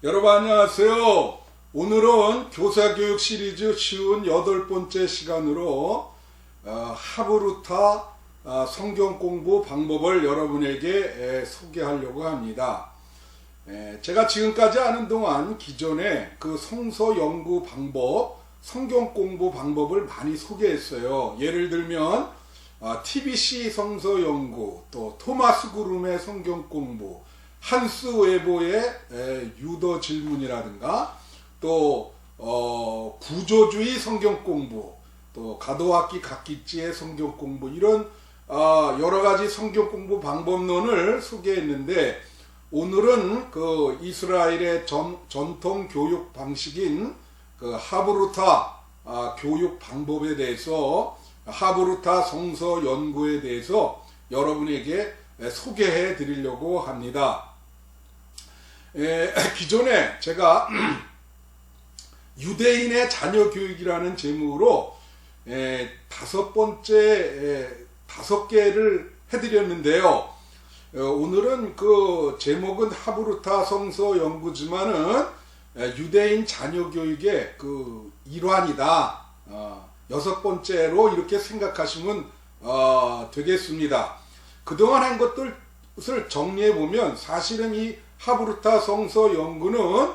여러분 안녕하세요. 오늘은 교사교육 시리즈 쉬운 8번째 시간으로 하브루타 성경 공부 방법을 여러분에게 소개하려고 합니다. 제가 지금까지 하는 동안 기존에 그 성서 연구 방법, 성경 공부 방법을 많이 소개했어요. 예를 들면 TBC 성서 연구, 또 토마스 그룸의 성경 공부, 한스 웨버의 유더 질문이라든가 또 구조주의 성경 공부, 또 가도와키 가키치의 성경 공부, 이런 여러가지 성경 공부 방법론을 소개했는데, 오늘은 그 이스라엘의 전통 교육 방식인 그 하브루타 교육 방법에 대해서, 하브루타 성서 연구에 대해서 여러분에게 소개해 드리려고 합니다. 기존에 제가 유대인의 자녀 교육이라는 제목으로 5개를 해드렸는데요. 오늘은 그 제목은 하브루타 성서 연구지만은 유대인 자녀 교육의 그 일환이다. 6번째로 이렇게 생각하시면 되겠습니다. 그동안 한 것들을 정리해보면 사실은 이 하브루타 성서 연구는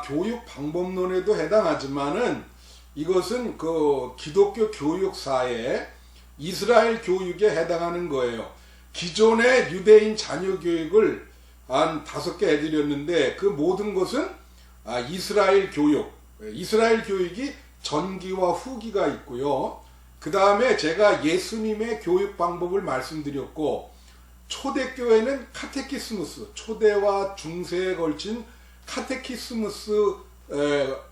교육 방법론에도 해당하지만은 이것은 그 기독교 교육사의 이스라엘 교육에 해당하는 거예요. 기존의 유대인 자녀 교육을 한 5개 해드렸는데 그 모든 것은 이스라엘 교육, 이스라엘 교육이 전기와 후기가 있고요. 그 다음에 제가 예수님의 교육 방법을 말씀드렸고, 초대교회는 카테키스무스, 초대와 중세에 걸친 카테키스무스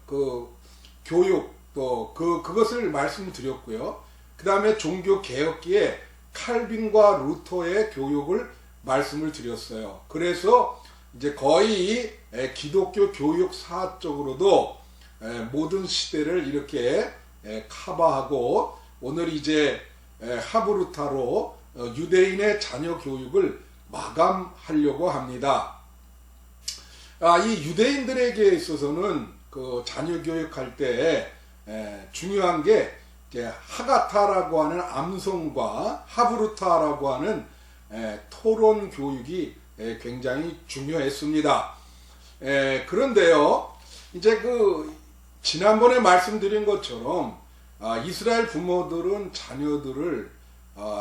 그 교육, 또 그것을 말씀드렸고요. 그 다음에 종교개혁기에 칼빈과 루터의 교육을 말씀을 드렸어요. 그래서 이제 거의 기독교 교육사적으로도 모든 시대를 이렇게 커버하고, 오늘 이제 하브루타로 유대인의 자녀 교육을 마감하려고 합니다. 이 유대인들에게 있어서는 그 자녀 교육할 때 중요한 게 하가타라고 하는 암송과 하브루타라고 하는 토론 교육이 굉장히 중요했습니다. 그런데요, 이제 지난번에 말씀드린 것처럼 이스라엘 부모들은 자녀들을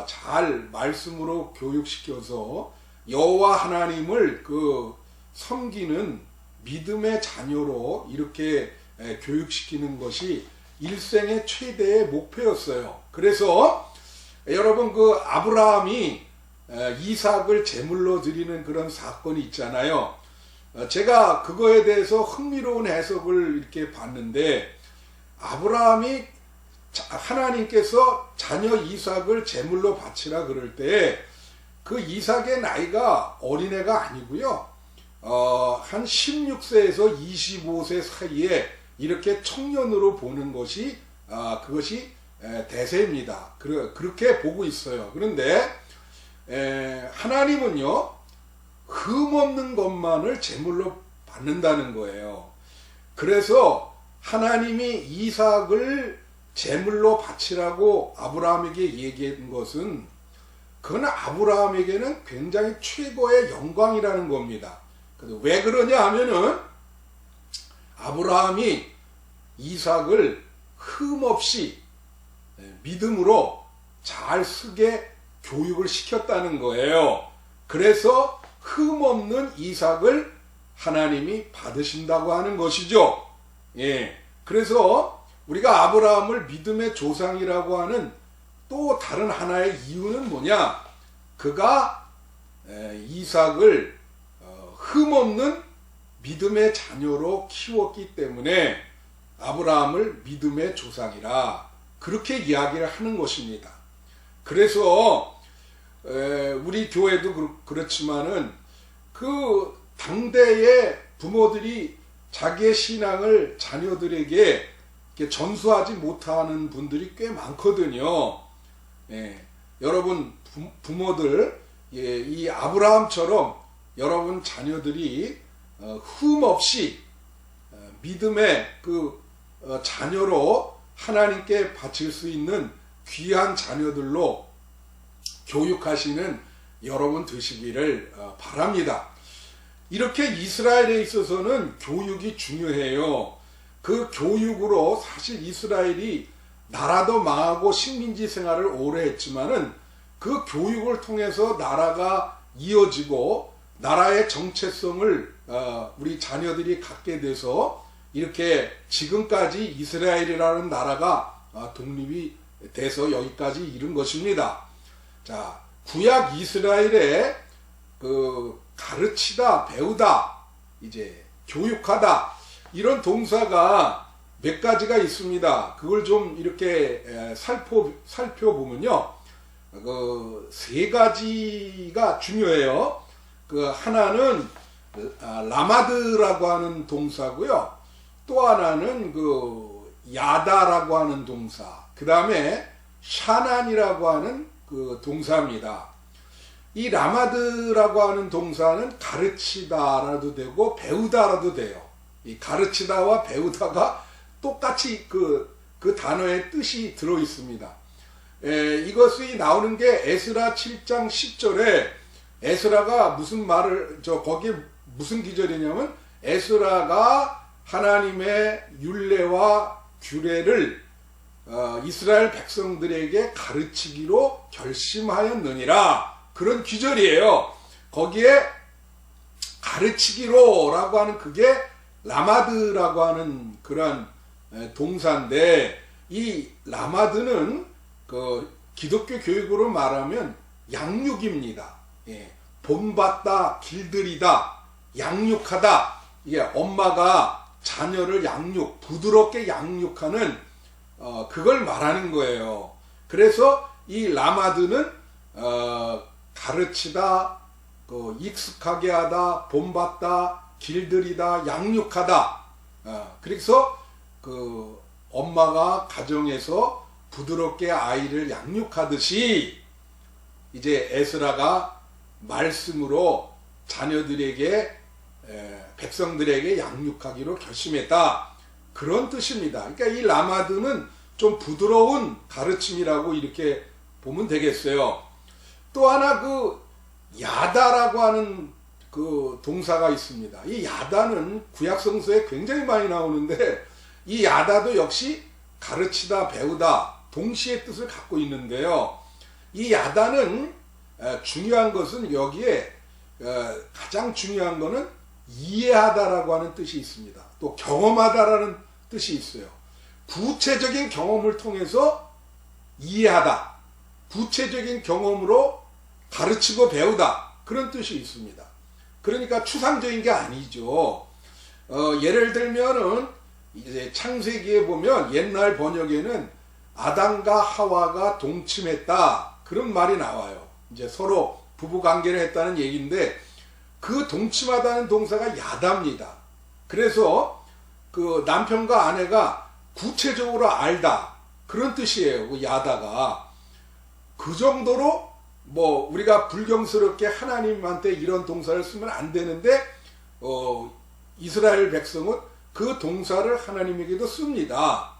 잘 말씀으로 교육시켜서 여호와 하나님을 섬기는 믿음의 자녀로 이렇게 교육시키는 것이 일생의 최대의 목표였어요. 그래서 여러분, 아브라함이 이삭을 제물로 드리는 그런 사건이 있잖아요. 제가 그거에 대해서 흥미로운 해석을 이렇게 봤는데, 아브라함이 하나님께서 자녀 이삭을 제물로 바치라 그럴 때 그 이삭의 나이가 어린애가 아니고요, 한 16세에서 25세 사이에 이렇게 청년으로 보는 것이 그것이 대세입니다. 그렇게 보고 있어요. 그런데 하나님은요, 흠없는 것만을 제물로 받는다는 거예요. 그래서 하나님이 이삭을 제물로 바치라고 아브라함에게 얘기한 것은, 그건 아브라함에게는 굉장히 최고의 영광이라는 겁니다. 왜 그러냐 하면은, 아브라함이 이삭을 흠없이 믿음으로 잘 쓰게 교육을 시켰다는 거예요. 그래서 흠없는 이삭을 하나님이 받으신다고 하는 것이죠. 그래서 우리가 아브라함을 믿음의 조상이라고 하는 또 다른 하나의 이유는 뭐냐? 그가 이삭을 흠없는 믿음의 자녀로 키웠기 때문에 아브라함을 믿음의 조상이라 그렇게 이야기를 하는 것입니다. 그래서 우리 교회도 그렇지만은 그 당대의 부모들이 자기의 신앙을 자녀들에게 전수하지 못하는 분들이 꽤 많거든요. 여러분 부모들, 이 아브라함처럼 여러분 자녀들이 흠없이 믿음의 자녀로 하나님께 바칠 수 있는 귀한 자녀들로 교육하시는 여러분 되시기를 바랍니다. 이렇게 이스라엘에 있어서는 교육이 중요해요. 그 교육으로 사실 이스라엘이 나라도 망하고 식민지 생활을 오래 했지만은 그 교육을 통해서 나라가 이어지고 나라의 정체성을 우리 자녀들이 갖게 돼서 이렇게 지금까지 이스라엘이라는 나라가 독립이 돼서 여기까지 이른 것입니다. 자, 구약 이스라엘의 가르치다, 배우다, 이제 교육하다 이런 동사가 몇 가지가 있습니다. 그걸 좀 이렇게 살펴보면요, 세 가지가 중요해요. 하나는 라마드라고 하는 동사고요. 또 하나는 야다라고 하는 동사. 그 다음에 샤난이라고 하는 동사입니다. 이 라마드라고 하는 동사는 가르치다라도 되고 배우다라도 돼요. 이 가르치다와 배우다가 똑같이 그 단어의 뜻이 들어 있습니다. 이것이 나오는 게 에스라 7장 10절에 에스라가 무슨 말을, 거기에 무슨 기절이냐면 에스라가 하나님의 율례와 규례를 이스라엘 백성들에게 가르치기로 결심하였느니라. 그런 기절이에요. 거기에 가르치기로라고 하는 그게 라마드라고 하는 그런 동사인데, 이 라마드는 기독교 교육으로 말하면 양육입니다. 본받다, 길들이다, 양육하다. 이게 엄마가 자녀를 부드럽게 양육하는 그걸 말하는 거예요. 그래서 이 라마드는 가르치다, 익숙하게 하다, 본받다, 길들이다, 양육하다. 그래서 엄마가 가정에서 부드럽게 아이를 양육하듯이 이제 에스라가 말씀으로 자녀들에게, 백성들에게 양육하기로 결심했다. 그런 뜻입니다. 그러니까 이 라마드는 좀 부드러운 가르침이라고 이렇게 보면 되겠어요. 또 하나 야다라고 하는 동사가 있습니다. 이 야다는 구약 성서에 굉장히 많이 나오는데, 이 야다도 역시 가르치다, 배우다 동시의 뜻을 갖고 있는데요. 이 야다는 중요한 것은 여기에 가장 중요한 것은 이해하다라고 하는 뜻이 있습니다. 또 경험하다라는 뜻이 있어요. 구체적인 경험을 통해서 이해하다, 구체적인 경험으로 가르치고 배우다, 그런 뜻이 있습니다. 그러니까 추상적인 게 아니죠. 예를 들면은 이제 창세기에 보면 옛날 번역에는 아담과 하와가 동침했다, 그런 말이 나와요. 이제 서로 부부 관계를 했다는 얘기인데, 그 동침하다는 동사가 야다입니다. 그래서 남편과 아내가 구체적으로 알다, 그런 뜻이에요. 야다가. 그 정도로 우리가 불경스럽게 하나님한테 이런 동사를 쓰면 안 되는데, 이스라엘 백성은 그 동사를 하나님에게도 씁니다.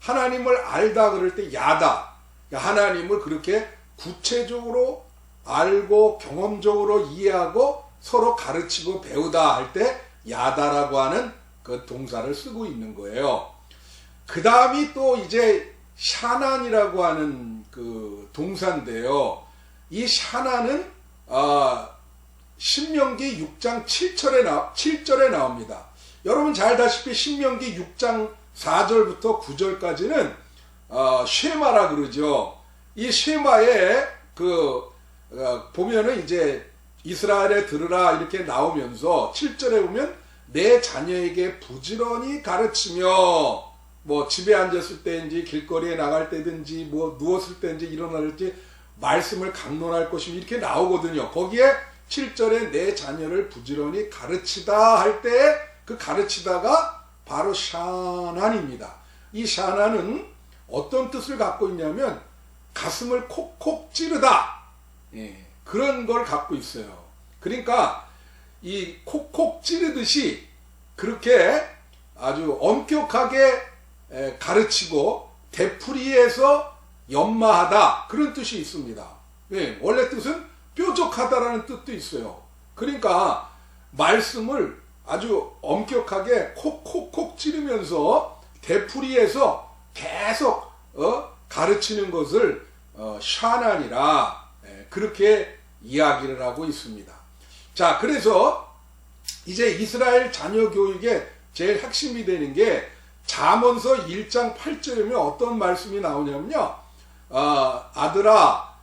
하나님을 알다 그럴 때 야다, 하나님을 그렇게 구체적으로 알고 경험적으로 이해하고 서로 가르치고 배우다 할 때 야다라고 하는 그 동사를 쓰고 있는 거예요. 그 다음이 또 이제 샤난이라고 하는 동사인데요. 이 샤난은 신명기 6장 7절에 나옵니다. 여러분 잘 아다시피 신명기 6장 4절부터 9절까지는 쉐마라 그러죠. 이 쉐마에 보면은 이제 이스라엘에 들으라 이렇게 나오면서 7절에 보면 내 자녀에게 부지런히 가르치며, 집에 앉았을 때인지 길거리에 나갈 때든지 누웠을 때인지 일어날 때 말씀을 강론할 것이며 이렇게 나오거든요. 거기에 7절에 내 자녀를 부지런히 가르치다 할 때 그 가르치다가 바로 샤난입니다. 이 샤난은 어떤 뜻을 갖고 있냐면 가슴을 콕콕 찌르다, 그런 걸 갖고 있어요. 그러니까 이 콕콕 찌르듯이 그렇게 아주 엄격하게 가르치고 되풀이해서 연마하다 그런 뜻이 있습니다. 네, 원래 뜻은 뾰족하다라는 뜻도 있어요. 그러니까 말씀을 아주 엄격하게 콕콕콕 찌르면서 되풀이해서 계속 가르치는 것을 샤난이라 그렇게 이야기를 하고 있습니다. 자, 그래서 이제 이스라엘 자녀 교육의 제일 핵심이 되는 게 잠언서 1장 8절이면 어떤 말씀이 나오냐면요. 아들아,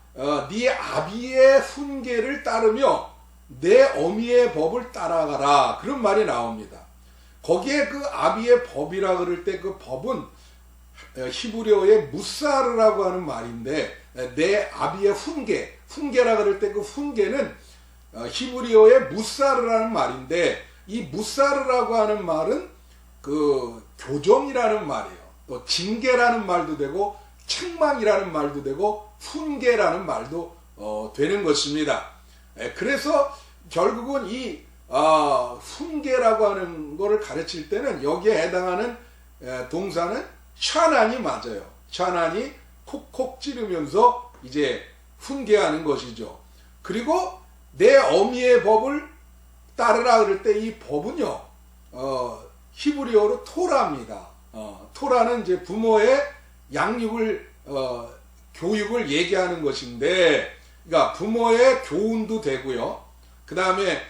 네 아비의 훈계를 따르며 내 어미의 법을 따라가라. 그런 말이 나옵니다. 거기에 그 아비의 법이라 그럴 때 그 법은 히브리어의 무사르라고 하는 말인데, 내 아비의 훈계라 그럴 때 그 훈계는 히브리어의 무사르라는 말인데, 이 무사르라고 하는 말은 그 교정이라는 말이에요. 또 징계라는 말도 되고 책망이라는 말도 되고 훈계라는 말도 되는 것입니다. 그래서 결국은 이 훈계라고 하는 거를 가르칠 때는 여기에 해당하는 동사는 샤난이 맞아요. 샤난이 콕콕 찌르면서 이제 훈계하는 것이죠. 그리고 내 어미의 법을 따르라 그럴 때 이 법은요, 히브리어로 토라입니다. 토라는 이제 부모의 양육을, 교육을 얘기하는 것인데, 그러니까 부모의 교훈도 되고요. 그 다음에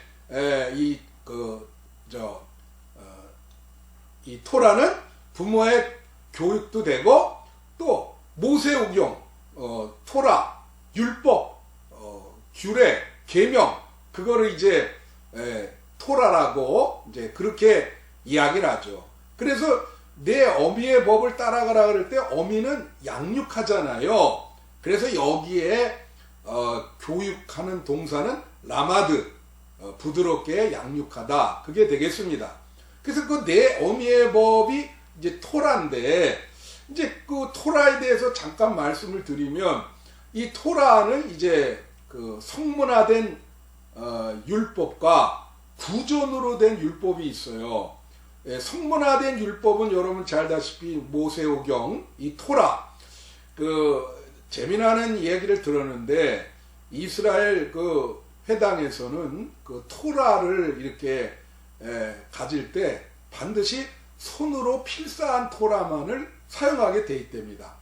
이 토라는 부모의 교육도 되고, 또 모세오경, 토라, 율법, 규례, 계명, 그거를 이제 토라라고 이제 그렇게 이야기를 하죠. 그래서 내 어미의 법을 따라가라 그럴 때 어미는 양육하잖아요. 그래서 여기에 교육하는 동사는 라마드, 부드럽게 양육하다, 그게 되겠습니다. 그래서 그 내 어미의 법이 이제 토라인데, 이제 그 토라에 대해서 잠깐 말씀을 드리면, 이 토라는 이제 그 성문화된 율법과 구전으로 된 율법이 있어요. 성문화된 율법은 여러분 잘 아다시피 모세오경, 이 토라, 그 재미나는 이야기를 들었는데, 이스라엘 그 회당에서는 그 토라를 이렇게 가질 때 반드시 손으로 필사한 토라만을 사용하게 돼 있답니다.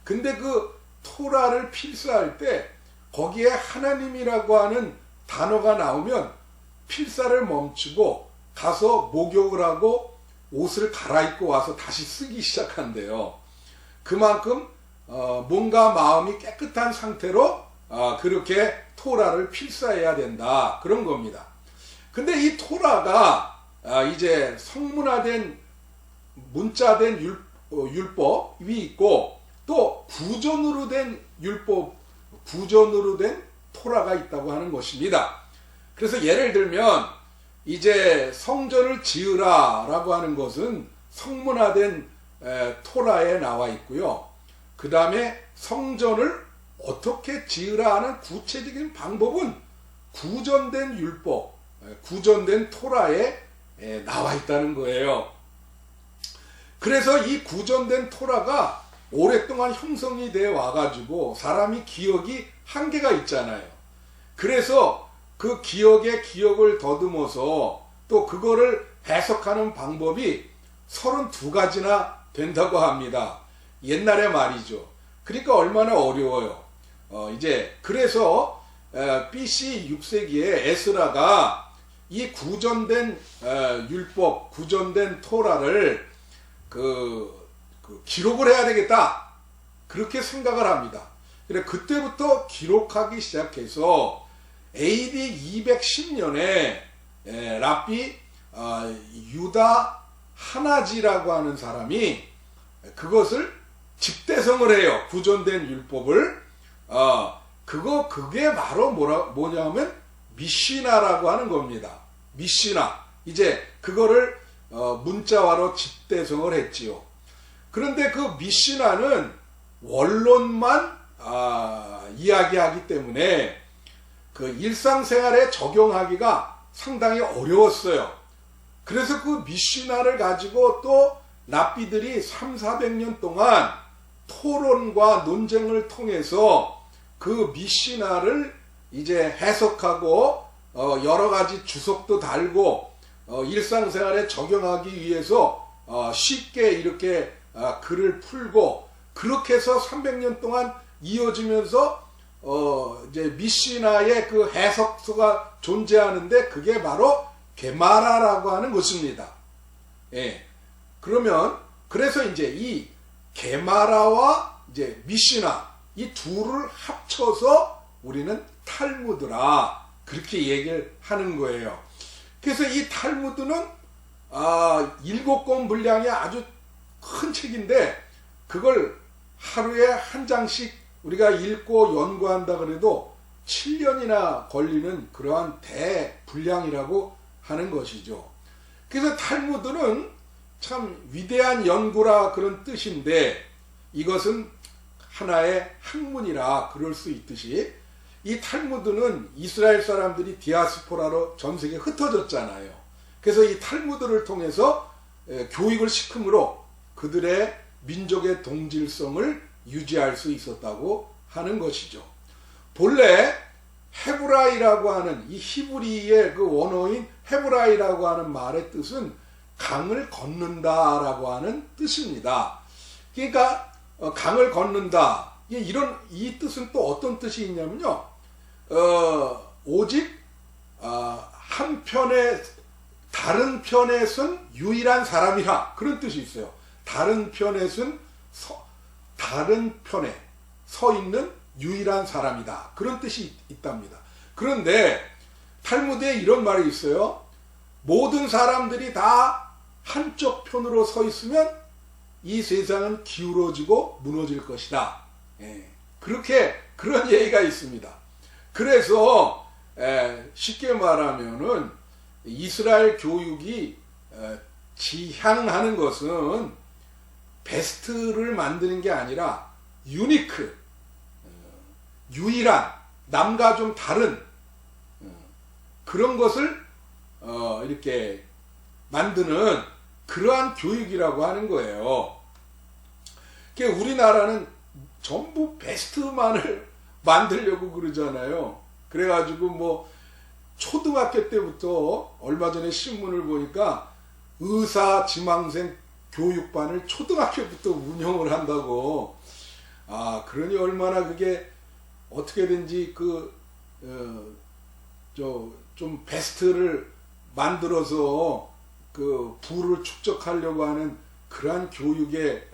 근데 그 토라를 필사할 때 거기에 하나님이라고 하는 단어가 나오면 필사를 멈추고 가서 목욕을 하고 옷을 갈아입고 와서 다시 쓰기 시작한대요. 그만큼 몸과 마음이 깨끗한 상태로 그렇게 토라를 필사해야 된다, 그런 겁니다. 근데 이 토라가 이제 성문화된 문자된 율법이 있고, 또 구전으로 된 율법, 구전으로 된 토라가 있다고 하는 것입니다. 그래서 예를 들면 이제 성전을 지으라 라고 하는 것은 성문화된 토라에 나와 있고요. 그 다음에 성전을 어떻게 지으라 하는 구체적인 방법은 구전된 율법, 구전된 토라에 나와 있다는 거예요. 그래서 이 구전된 토라가 오랫동안 형성이 되어 와가지고 사람이 기억이 한계가 있잖아요. 그래서 그 기억에 기억을 더듬어서 또 그거를 해석하는 방법이 32가지나 된다고 합니다. 옛날의 말이죠. 그러니까 얼마나 어려워요. 이제 그래서 BC 6세기에 에스라가 이 구전된 율법, 구전된 토라를 기록을 해야 되겠다, 그렇게 생각을 합니다. 그래 그때부터 기록하기 시작해서 AD 210년에 랍비 유다 하나지라고 하는 사람이 그것을 집대성을 해요. 구전된 율법을. 그게 바로 뭐냐면 미시나라고 하는 겁니다. 미시나. 이제 그거를 문자화로 집대성을 했지요. 그런데 그 미시나는 원론만 이야기하기 때문에 그 일상생활에 적용하기가 상당히 어려웠어요. 그래서 그 미시나를 가지고 또 랍비들이 300~400년 동안 토론과 논쟁을 통해서 그 미시나를 이제 해석하고 여러 가지 주석도 달고 일상생활에 적용하기 위해서 쉽게 이렇게 글을 풀고 그렇게 해서 300년 동안 이어지면서 이제 미시나의 그 해석서가 존재하는데 그게 바로 게마라라고 하는 것입니다. 예. 그래서 이제 이 게마라와 이제 미시나 이 둘을 합쳐서 우리는 탈무드라 그렇게 얘기를 하는 거예요. 그래서 이 탈무드는 7권 분량이 아주 큰 책인데 그걸 하루에 한 장씩 우리가 읽고 연구한다 그래도 7년이나 걸리는 그러한 대분량이라고 하는 것이죠. 그래서 탈무드는 참 위대한 연구라 그런 뜻인데 이것은 하나의 학문이라 그럴 수 있듯이 이 탈무드는 이스라엘 사람들이 디아스포라로 전 세계에 흩어졌잖아요. 그래서 이 탈무드를 통해서 교육을 시킴으로 그들의 민족의 동질성을 유지할 수 있었다고 하는 것이죠. 본래 헤브라이라고 하는 이 히브리의 그 원어인 헤브라이라고 하는 말의 뜻은 강을 걷는다라고 하는 뜻입니다. 그러니까 강을 걷는다. 이 뜻은 또 어떤 뜻이 있냐면요. 오직 다른 편에 선 유일한 사람이라 그런 뜻이 있어요. 다른 편에 서 있는 유일한 사람이다. 그런 뜻이 있답니다. 그런데 탈무드에 이런 말이 있어요. 모든 사람들이 다 한쪽 편으로 서 있으면 이 세상은 기울어지고 무너질 것이다. 그런 얘기가 있습니다. 그래서 쉽게 말하면은 이스라엘 교육이 지향하는 것은 베스트를 만드는 게 아니라 유니크, 유일한, 남과 좀 다른 그런 것을 이렇게 만드는 그러한 교육이라고 하는 거예요. 그러니까 우리나라는 전부 베스트만을 만들려고 그러잖아요. 그래가지고 뭐 초등학교 때부터 얼마 전에 신문을 보니까 의사 지망생 교육반을 초등학교부터 운영을 한다고. 그러니 얼마나 그게 어떻게든지 좀 베스트를 만들어서 그 부를 축적하려고 하는 그러한 교육에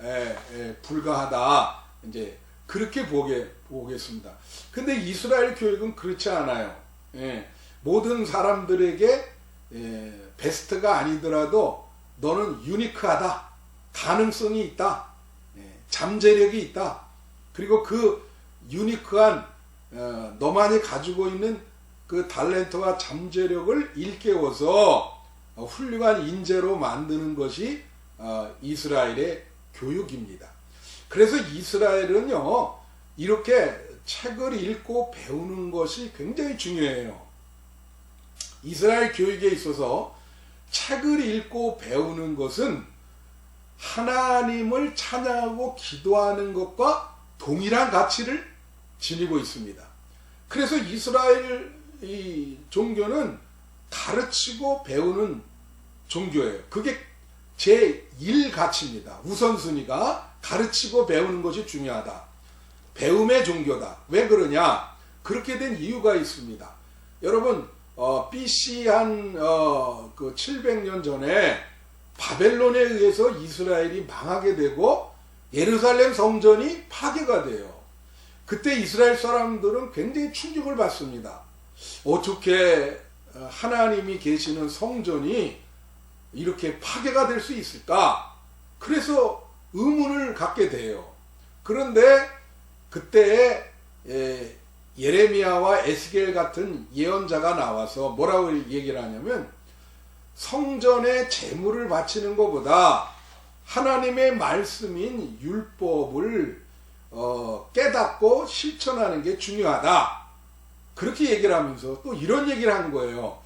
불과하다. 이제 그렇게 보겠습니다. 근데 이스라엘 교육은 그렇지 않아요. 모든 사람들에게 베스트가 아니더라도 너는 유니크하다. 가능성이 있다. 잠재력이 있다. 그리고 그 유니크한 너만이 가지고 있는 그 탤런트와 잠재력을 일깨워서 훌륭한 인재로 만드는 것이 이스라엘의 교육입니다. 그래서 이스라엘은요, 이렇게 책을 읽고 배우는 것이 굉장히 중요해요. 이스라엘 교육에 있어서 책을 읽고 배우는 것은 하나님을 찬양하고 기도하는 것과 동일한 가치를 지니고 있습니다. 그래서 이스라엘 이 종교는 가르치고 배우는 종교예요. 그게 제1가치입니다. 우선순위가 가르치고 배우는 것이 중요하다. 배움의 종교다. 왜 그러냐? 그렇게 된 이유가 있습니다. 여러분, BC 한 700년 전에 바벨론에 의해서 이스라엘이 망하게 되고 예루살렘 성전이 파괴가 돼요. 그때 이스라엘 사람들은 굉장히 충격을 받습니다. 어떻게 하나님이 계시는 성전이 이렇게 파괴가 될 수 있을까? 그래서 의문을 갖게 돼요. 그런데 그때 예레미야와 에스겔 같은 예언자가 나와서 뭐라고 얘기를 하냐면 성전에 제물을 바치는 것보다 하나님의 말씀인 율법을 깨닫고 실천하는 게 중요하다. 그렇게 얘기를 하면서 또 이런 얘기를 한 거예요.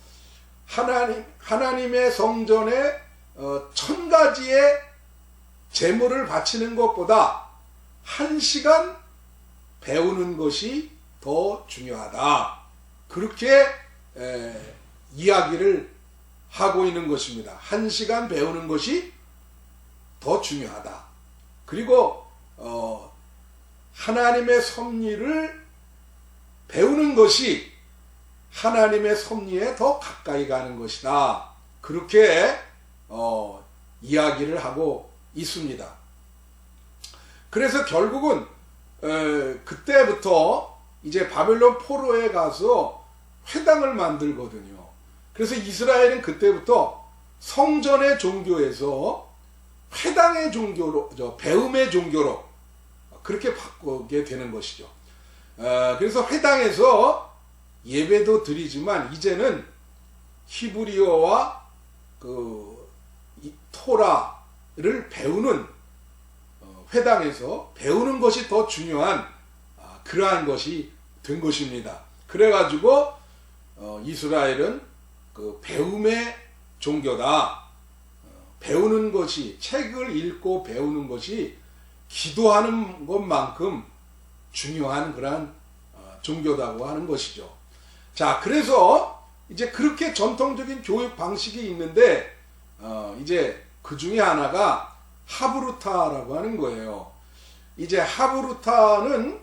하나님의 성전에 1000가지의 제물을 바치는 것보다 1시간 배우는 것이 더 중요하다. 그렇게 이야기를 하고 있는 것입니다. 1시간 배우는 것이 더 중요하다. 그리고 하나님의 섭리를 배우는 것이 하나님의 섭리에 더 가까이 가는 것이다. 그렇게 이야기를 하고 있습니다. 그래서 결국은 그때부터 이제 바벨론 포로에 가서 회당을 만들거든요. 그래서 이스라엘은 그때부터 성전의 종교에서 회당의 종교로, 배움의 종교로 그렇게 바꾸게 되는 것이죠. 그래서 회당에서 예배도 드리지만 이제는 히브리어와 토라를 배우는 회당에서 배우는 것이 더 중요한 그러한 것이 된 것입니다. 그래가지고 이스라엘은 그 배움의 종교다. 배우는 것이, 책을 읽고 배우는 것이 기도하는 것만큼 중요한 그러한 종교다고 하는 것이죠. 자, 그래서 이제 그렇게 전통적인 교육 방식이 있는데 이제 그 중에 하나가 하브루타라고 하는 거예요. 이제 하브루타는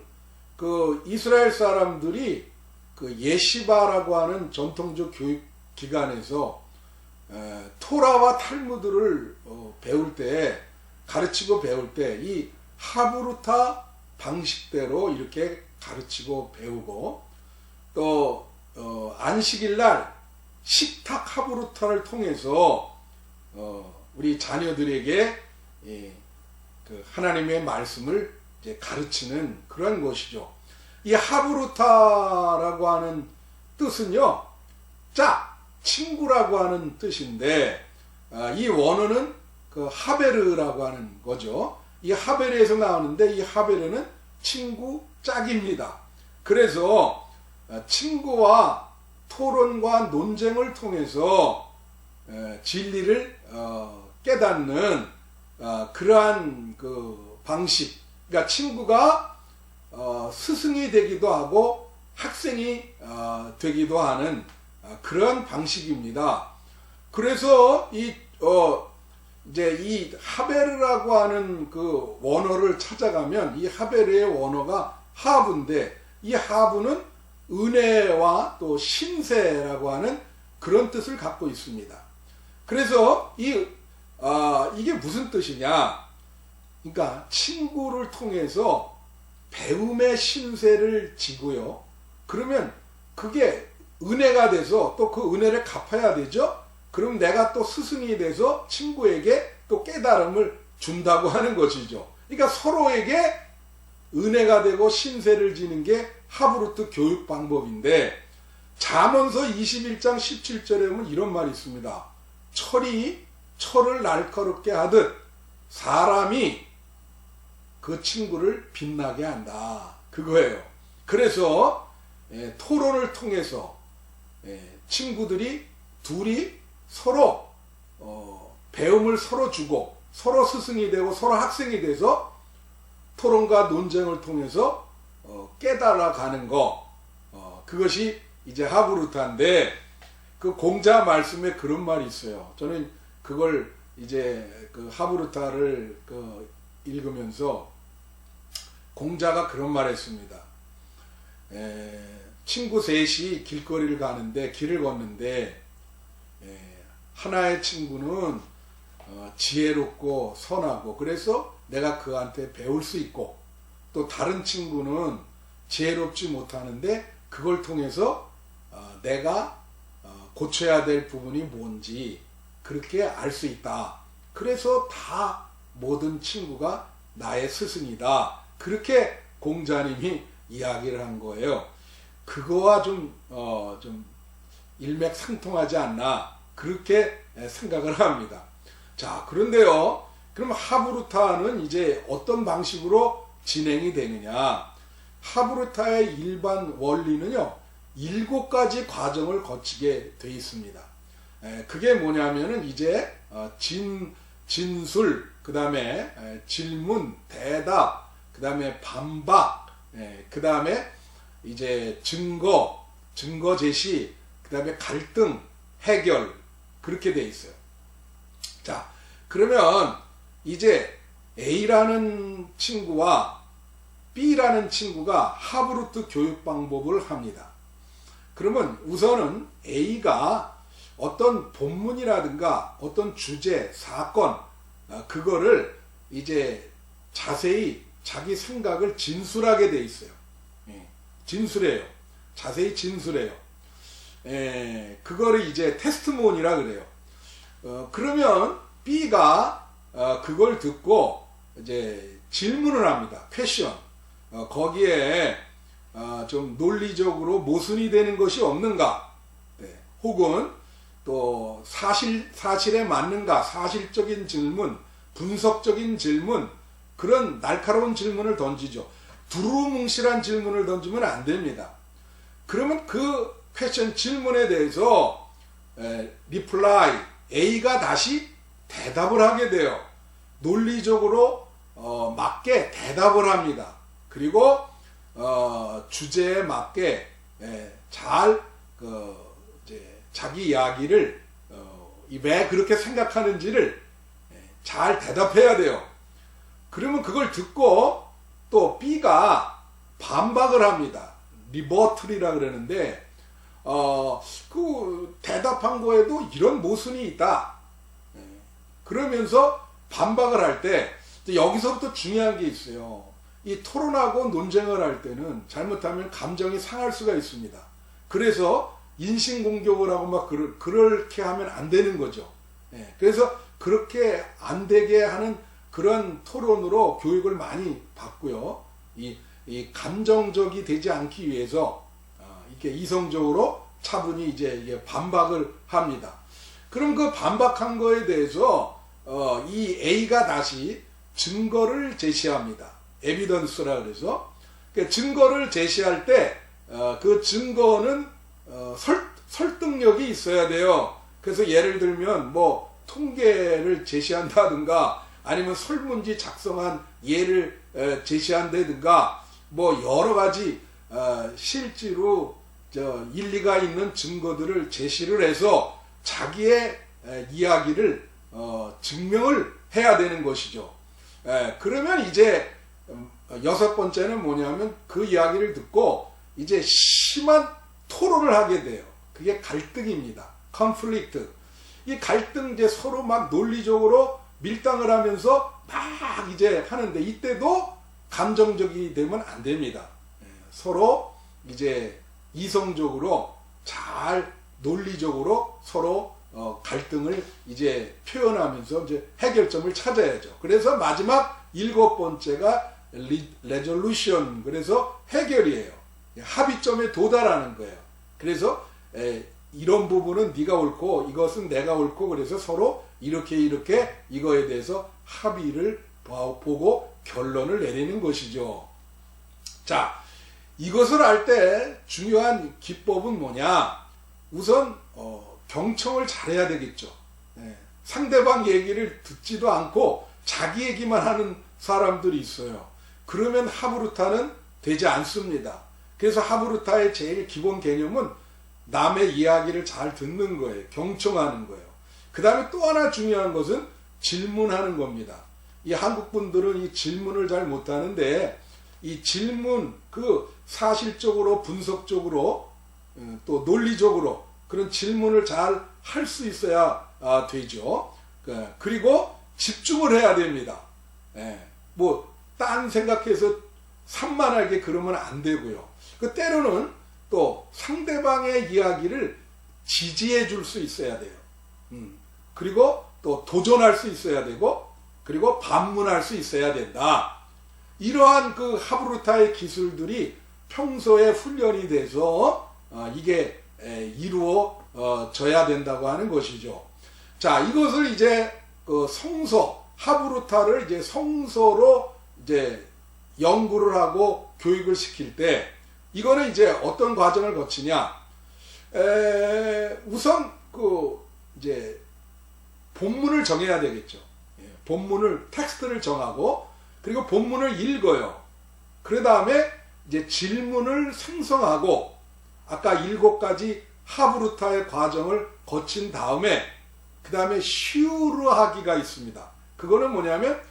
그 이스라엘 사람들이 그 예시바라고 하는 전통적 교육 기관에서 토라와 탈무드를 배울 때, 가르치고 배울 때 이 하브루타 방식대로 이렇게 가르치고 배우고, 또 안식일날 식탁 하브루타를 통해서 우리 자녀들에게 그 하나님의 말씀을 이제 가르치는 그런 것이죠. 이 하브루타라고 하는 뜻은요, 친구라고 하는 뜻인데, 이 원어는 그 하베르라고 하는 거죠. 이 하베르에서 나오는데, 이 하베르는 친구, 짝입니다. 그래서 친구와 토론과 논쟁을 통해서 진리를 깨닫는 그러한 그 방식. 그러니까 친구가 스승이 되기도 하고 학생이 되기도 하는 그런 방식입니다. 그래서 이제 이 하베르라고 하는 그 원어를 찾아가면 이 하베르의 원어가 하브인데, 이 하브는 은혜와 또 신세라고 하는 그런 뜻을 갖고 있습니다. 그래서 이게 무슨 뜻이냐? 그러니까 친구를 통해서 배움의 신세를 지고요. 그러면 그게 은혜가 돼서 또 그 은혜를 갚아야 되죠. 그럼 내가 또 스승이 돼서 친구에게 또 깨달음을 준다고 하는 것이죠. 그러니까 서로에게 은혜가 되고 신세를 지는 게 하브루트 교육 방법인데, 잠언서 21장 17절에 보면 이런 말이 있습니다. 철이 철을 날카롭게 하듯 사람이 그 친구를 빛나게 한다. 그거예요. 그래서 토론을 통해서 친구들이 둘이 서로 배움을 서로 주고 서로 스승이 되고 서로 학생이 돼서 토론과 논쟁을 통해서 깨달아가는 거, 그것이 이제 하브루타인데, 그 공자 말씀에 그런 말이 있어요. 저는 그걸 이제 그 하브루타를 읽으면서 공자가 그런 말 했습니다. 친구 셋이 길거리를 가는데, 길을 걷는데, 하나의 친구는 지혜롭고 선하고, 그래서 내가 그한테 배울 수 있고, 또 다른 친구는 지혜롭지 못하는데 그걸 통해서 내가 고쳐야 될 부분이 뭔지 그렇게 알 수 있다. 그래서 다 모든 친구가 나의 스승이다. 그렇게 공자님이 이야기를 한 거예요. 그거와 좀 일맥상통하지 않나, 그렇게 생각을 합니다. 자, 그런데요, 그럼 하브루타는 이제 어떤 방식으로 진행이 되느냐? 하브루타의 일반 원리는요, 7가지 과정을 거치게 되어 있습니다. 그게 뭐냐면은 이제 진술, 그 다음에 질문, 대답, 그 다음에 반박, 그 다음에 이제 증거 제시, 그 다음에 갈등, 해결, 그렇게 돼 있어요. 자, 그러면 이제 A라는 친구와 B라는 친구가 하브루트 교육 방법을 합니다. 그러면 우선은 A가 어떤 본문이라든가 어떤 주제, 사건, 그거를 이제 자세히 자기 생각을 진술하게 돼 있어요. 진술해요. 자세히 진술해요. 그거를 이제 테스트몬이라 그래요. 그러면 B가 그걸 듣고 이제 질문을 합니다. 퀘션. 거기에 좀 논리적으로 모순이 되는 것이 없는가? 혹은 또 사실에 맞는가? 사실적인 질문, 분석적인 질문, 그런 날카로운 질문을 던지죠. 두루뭉실한 질문을 던지면 안 됩니다. 그러면 그 퀘션 질문에 대해서 리플라이 A가 다시 대답을 하게 돼요. 논리적으로 맞게 대답을 합니다. 그리고 주제에 맞게 잘 이제 자기 이야기를 왜 그렇게 생각하는지를 잘 대답해야 돼요. 그러면 그걸 듣고 또 B가 반박을 합니다. 리버틀이라 그러는데 그 대답한 거에도 이런 모순이 있다. 그러면서 반박을 할 때 여기서부터 중요한 게 있어요. 이 토론하고 논쟁을 할 때는 잘못하면 감정이 상할 수가 있습니다. 그래서 인신공격을 하고 막 그렇게 하면 안 되는 거죠. 그래서 그렇게 안 되게 하는 그런 토론으로 교육을 많이 받고요. 이 감정적이 되지 않기 위해서 이렇게 이성적으로 차분히 이제 반박을 합니다. 그럼 그 반박한 거에 대해서 이 A가 다시 증거를 제시합니다. 에비던스라 그래서 증거를 제시할 때 그 증거는 설득력이 있어야 돼요. 그래서 예를 들면 뭐 통계를 제시한다든가 아니면 설문지 작성한 예를 제시한다든가 뭐 여러 가지 실제로 일리가 있는 증거들을 제시를 해서 자기의 이야기를 증명을 해야 되는 것이죠. 그러면 이제 여섯 번째는 뭐냐면 그 이야기를 듣고 이제 심한 토론을 하게 돼요. 그게 갈등입니다. 컨플릭트. 이 갈등 이제 서로 막 논리적으로 밀당을 하면서 막 이제 하는데 이때도 감정적이 되면 안 됩니다. 서로 이제 이성적으로 잘 논리적으로 서로 갈등을 이제 표현하면서 이제 해결점을 찾아야죠. 그래서 마지막 일곱 번째가 레졸루션, 그래서 해결이에요. 합의점에 도달하는 거예요. 그래서 이런 부분은 네가 옳고 이것은 내가 옳고 그래서 서로 이렇게 이거에 대해서 합의를 보고 결론을 내리는 것이죠. 자, 이것을 할 때 중요한 기법은 뭐냐? 우선 경청을 잘해야 되겠죠. 상대방 얘기를 듣지도 않고 자기 얘기만 하는 사람들이 있어요. 그러면 하브루타는 되지 않습니다. 그래서 하브루타의 제일 기본 개념은 남의 이야기를 잘 듣는 거예요. 경청하는 거예요. 그 다음에 또 하나 중요한 것은 질문하는 겁니다. 이 한국 분들은 이 질문을 잘 못하는데 이 질문, 그 사실적으로 분석적으로 또 논리적으로 그런 질문을 잘 할 수 있어야 되죠. 그리고 집중을 해야 됩니다. 뭐 딴 생각해서 산만하게 그러면 안 되고요. 그 때로는 또 상대방의 이야기를 지지해 줄 수 있어야 돼요. 그리고 또 도전할 수 있어야 되고 그리고 반문할 수 있어야 된다. 이러한 그 하브루타의 기술들이 평소에 훈련이 돼서 이게 이루어져야 된다고 하는 것이죠. 자, 이것을 이제 그 성서, 하브루타를 이제 성서로 이제 연구를 하고 교육을 시킬 때 이거는 이제 어떤 과정을 거치냐? 우선 그 이제 본문을 정해야 되겠죠. 예, 본문을 텍스트를 정하고 그리고 본문을 읽어요. 그 다음에 이제 질문을 생성하고 아까 7가지 하브루타의 과정을 거친 다음에 그 다음에 시우르하기가 있습니다. 그거는 뭐냐면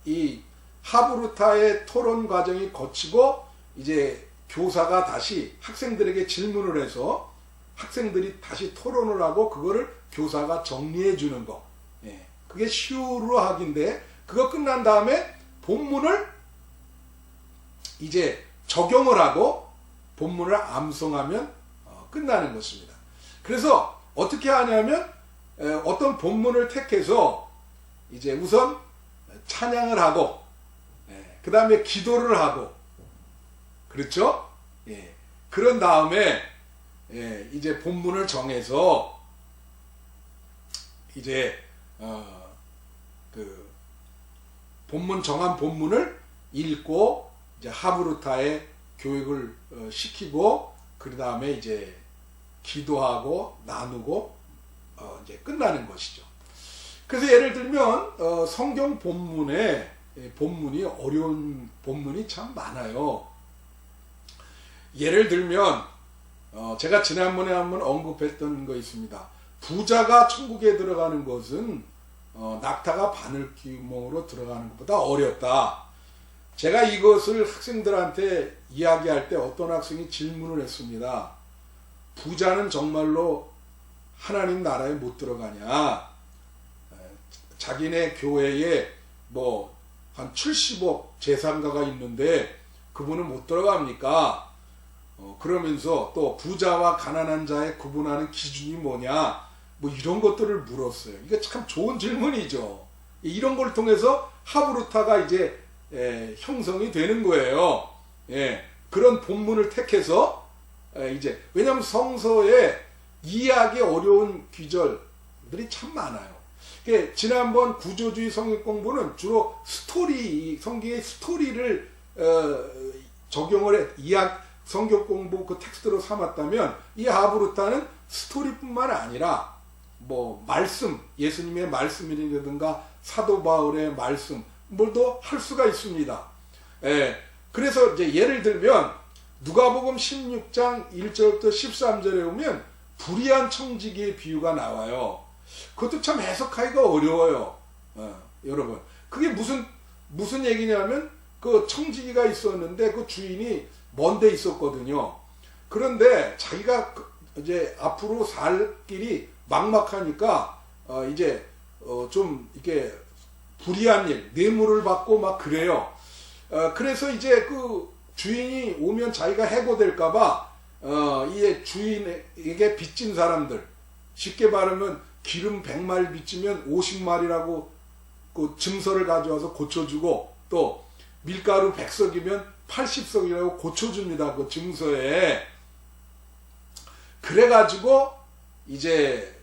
이 하브루타의 토론 과정이 거치고 이제 교사가 다시 학생들에게 질문을 해서 학생들이 다시 토론을 하고 그거를 교사가 정리해 주는 거. 예, 그게 시우르하기인데 그거 끝난 다음에 본문을 이제 적용을 하고 본문을 암송하면 끝나는 것입니다. 그래서 어떻게 하냐면 어떤 본문을 택해서 이제 우선 찬양을 하고 그 다음에 기도를 하고 그렇죠? 예, 그런 다음에 이제 본문을 정해서 이제 그 본문 정한 본문을 읽고 이제 하브루타의 교육을 시키고 그 다음에 이제 기도하고 나누고 이제 끝나는 것이죠. 그래서 예를 들면 성경 본문이 어려운 본문이 참 많아요. 예를 들면 제가 지난번에 한번 언급했던 거 있습니다. 부자가 천국에 들어가는 것은 낙타가 바늘구멍으로 들어가는 것보다 어렵다. 제가 이것을 학생들한테 이야기할 때 어떤 학생이 질문을 했습니다. 부자는 정말로 하나님 나라에 못 들어가냐? 자기네 교회에 뭐 한 70억 재산가가 있는데 그분은 못 들어갑니까? 그러면서 또 부자와 가난한 자의 구분하는 기준이 뭐냐? 뭐 이런 것들을 물었어요. 이게 참 좋은 질문이죠. 이런 걸 통해서 하브루타가 이제 형성이 되는 거예요. 예, 그런 본문을 택해서 이제 왜냐하면 성서에 이해하기 어려운 귀절들이 참 많아요. 지난번 구조주의 성경 공부는 주로 스토리, 성경의 스토리를 적용을 성경 공부 그 텍스트로 삼았다면 이 하브루타는 스토리뿐만 아니라 뭐 말씀, 예수님의 말씀이라든가 사도 바울의 말씀 뭘도 할 수가 있습니다. 예, 그래서 이제 예를 들면 누가복음 16장 1절부터 13절에 보면 불의한 청지기의 비유가 나와요. 그것도 참 해석하기가 어려워요. 여러분. 그게 무슨 얘기냐면 그 청지기가 있었는데 그 주인이 먼데 있었거든요. 그런데 자기가 이제 앞으로 살 길이 막막하니까 이제 좀 이렇게 불의한 일, 뇌물을 받고 막 그래요. 그래서 이제 그 주인이 오면 자기가 해고될까봐 이 주인에게 빚진 사람들, 쉽게 말하면 기름 100마리 빚지면 50마리라고 그 증서를 가져와서 고쳐주고 또 밀가루 100석이면 80석이라고 고쳐줍니다. 그 증서에. 그래가지고 이제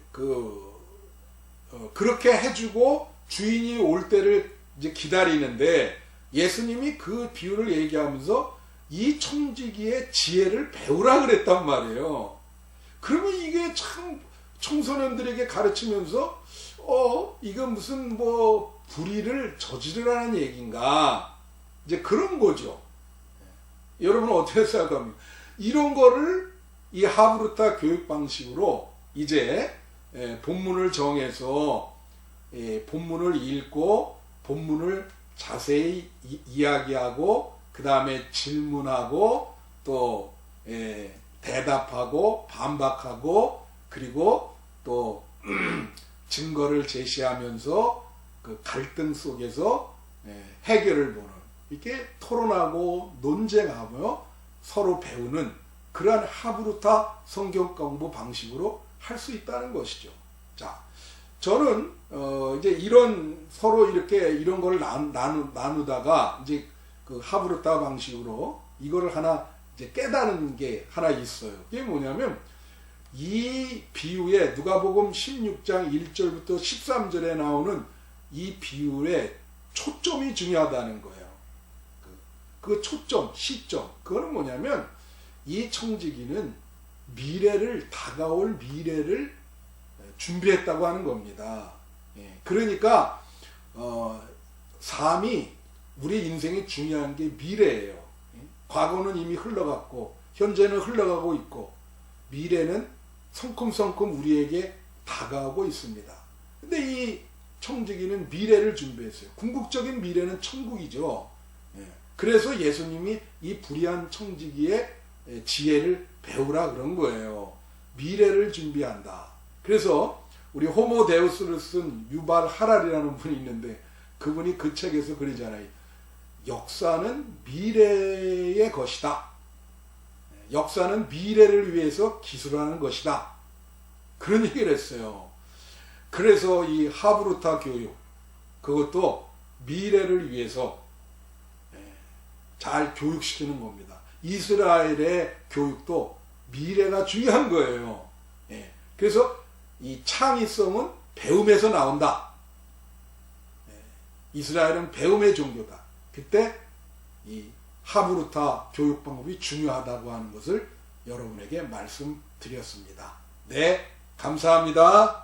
그렇게 해주고 주인이 올 때를 이제 기다리는데 예수님이 그 비유를 얘기하면서 이 청지기의 지혜를 배우라 그랬단 말이에요. 그러면 이게 참 청소년들에게 가르치면서 이건 무슨 뭐 불의를 저지르라는 얘기인가 이제 그런 거죠. 여러분은 어떻게 생각합니까? 이런 거를 이 하브루타 교육 방식으로 이제 본문을 정해서 본문을 읽고 본문을 자세히 이야기하고 그 다음에 질문하고 또 대답하고 반박하고 그리고 또 증거를 제시하면서 그 갈등 속에서 해결을 보는 이렇게 토론하고 논쟁하며 서로 배우는 그러한 하브루타 성경 공부 방식으로 할 수 있다는 것이죠. 자, 저는 이제 이런 서로 이렇게 이런 걸 나누다가 이제 그 하브루타 방식으로 이거를 하나 이제 깨닫는 게 하나 있어요. 그게 뭐냐면 이 비유에 누가복음 16장 1절부터 13절에 나오는 이 비유의 초점이 중요하다는 거예요. 그 초점, 시점, 그거는 뭐냐면 이 청지기는 다가올 미래를 준비했다고 하는 겁니다. 예, 그러니까 삶이 우리 인생이 중요한 게 미래예요. 예? 과거는 이미 흘러갔고 현재는 흘러가고 있고 미래는 성큼성큼 우리에게 다가오고 있습니다. 근데 이 청지기는 미래를 준비했어요. 궁극적인 미래는 천국이죠. 예, 그래서 예수님이 이 불의한 청지기의 지혜를 배우라 그런 거예요. 미래를 준비한다. 그래서 우리 호모 데우스를 쓴 유발 하랄이라는 분이 있는데 그분이 그 책에서 그러잖아요. 역사는 미래의 것이다. 역사는 미래를 위해서 기술하는 것이다. 그런 얘기를 했어요. 그래서 이 하브루타 교육, 그것도 미래를 위해서 잘 교육시키는 겁니다. 이스라엘의 교육도 미래가 중요한 거예요. 그래서 이 창의성은 배움에서 나온다. 이스라엘은 배움의 종교다. 그때 이 하브루타 교육 방법이 중요하다고 하는 것을 여러분에게 말씀드렸습니다. 네, 감사합니다.